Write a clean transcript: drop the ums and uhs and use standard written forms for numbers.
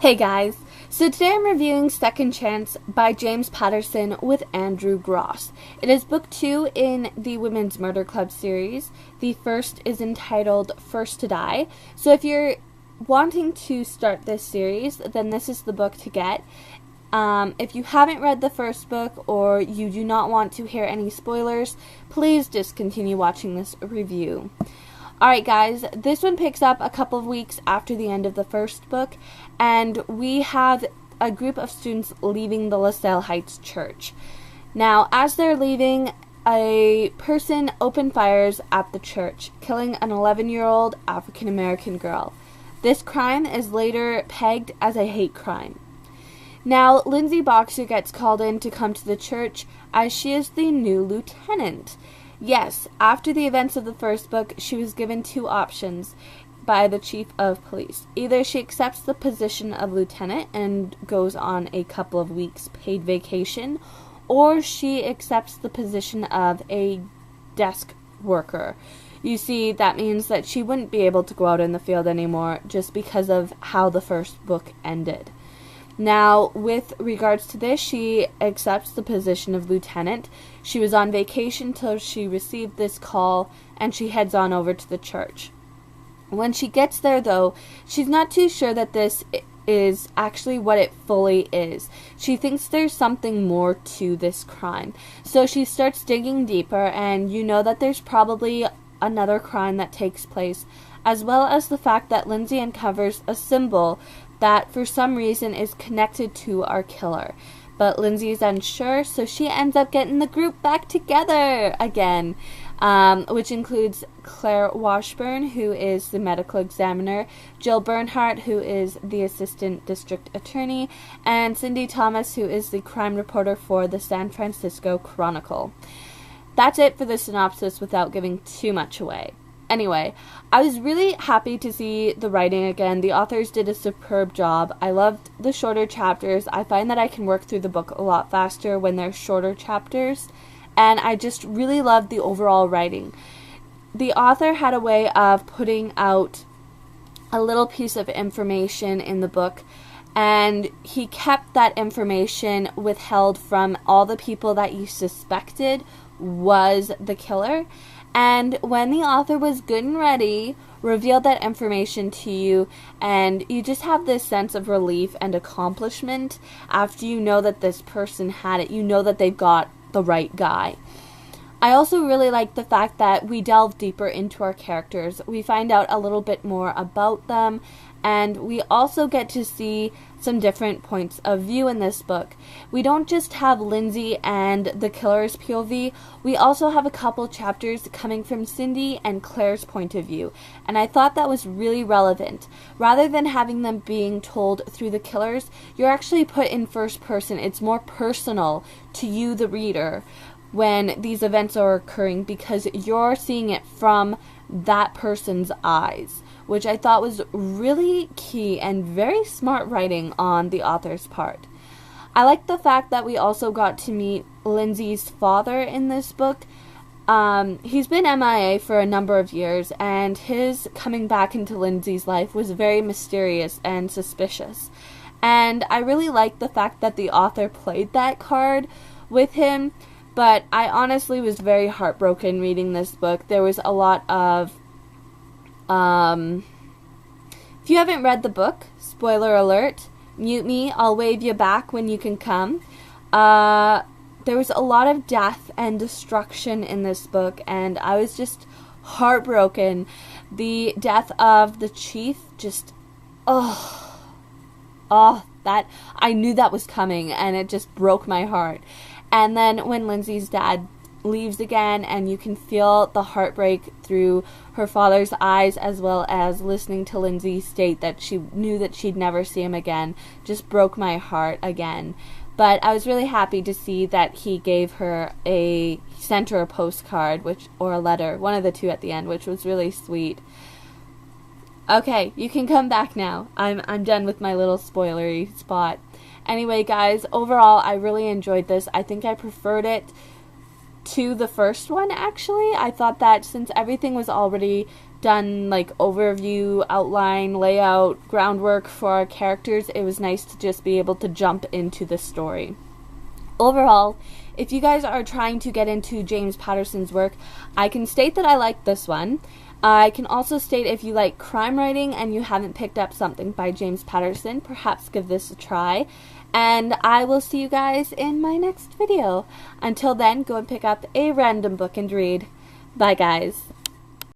Hey guys, so today I'm reviewing Second Chance by James Patterson with Andrew Gross. It is book 2 in the Women's Murder Club series. The first is entitled First to Die. So if you're wanting to start this series, then this is the book to get. If you haven't read the first book or you do not want to hear any spoilers, please discontinue watching this review. Alright guys, this one picks up a couple of weeks after the end of the first book, and we have a group of students leaving the LaSalle Heights Church. Now, as they're leaving, a person opened fires at the church, killing an 11-year-old African-American girl. This crime is later pegged as a hate crime. Now, Lindsay Boxer gets called in to come to the church as she is the new lieutenant. Yes, after the events of the first book, she was given two options by the chief of police. Either she accepts the position of lieutenant and goes on a couple of weeks paid vacation, or she accepts the position of a desk worker. You see, that means that she wouldn't be able to go out in the field anymore just because of how the first book ended. Now, with regards to this, she accepts the position of lieutenant. She was on vacation till she received this call, and she heads on over to the church. When she gets there, though, she's not too sure that this is actually what it fully is. She thinks there's something more to this crime. So she starts digging deeper, and you know that there's probably another crime that takes place, as well as the fact that Lindsay uncovers a symbol that for some reason is connected to our killer. But Lindsay is unsure, so she ends up getting the group back together again, which includes Claire Washburn, who is the medical examiner, Jill Bernhardt, who is the assistant district attorney, and Cindy Thomas, who is the crime reporter for the San Francisco Chronicle. That's it for the synopsis without giving too much away. Anyway, I was really happy to see the writing again. The authors did a superb job. I loved the shorter chapters. I find that I can work through the book a lot faster when they're shorter chapters, and I just really loved the overall writing. The author had a way of putting out a little piece of information in the book, and he kept that information withheld from all the people that you suspected was the killer. And when the author was good and ready, revealed that information to you, and you just have this sense of relief and accomplishment after you know that this person had it. You know that they've got the right guy. I also really like the fact that we delve deeper into our characters. We find out a little bit more about them, and we also get to see some different points of view in this book. We don't just have Lindsay and the killer's POV, we also have a couple chapters coming from Cindy and Claire's point of view, and I thought that was really relevant. Rather than having them being told through the killers, you're actually put in first person. It's more personal to you, the reader, when these events are occurring because you're seeing it from that person's eyes, which I thought was really key and very smart writing on the author's part. I like the fact that we also got to meet Lindsay's father in this book. He's been MIA for a number of years, and his coming back into Lindsay's life was very mysterious and suspicious. And I really like the fact that the author played that card with him, but I honestly was very heartbroken reading this book. There was a lot of if you haven't read the book, spoiler alert, mute me, I'll wave you back when you can come. There was a lot of death and destruction in this book, and I was just heartbroken. The death of the chief just, that, I knew that was coming, and it just broke my heart. And then when Lindsay's dad leaves again, and you can feel the heartbreak through her father's eyes, as well as listening to Lindsay state that she knew that she'd never see him again, just broke my heart again. But I was really happy to see that he gave her sent her a postcard, or a letter, one of the two at the end, which was really sweet. Okay, you can come back now. I'm done with my little spoilery spot. Anyway, guys, overall, I really enjoyed this. I think I preferred it to the first one, actually. I thought that since everything was already done like overview, outline, layout, groundwork for our characters, it was nice to just be able to jump into the story. Overall, if you guys are trying to get into James Patterson's work, I can state that I like this one. I can also state if you like crime writing and you haven't picked up something by James Patterson, perhaps give this a try. And I will see you guys in my next video. Until then, go and pick up a random book and read. Bye, guys.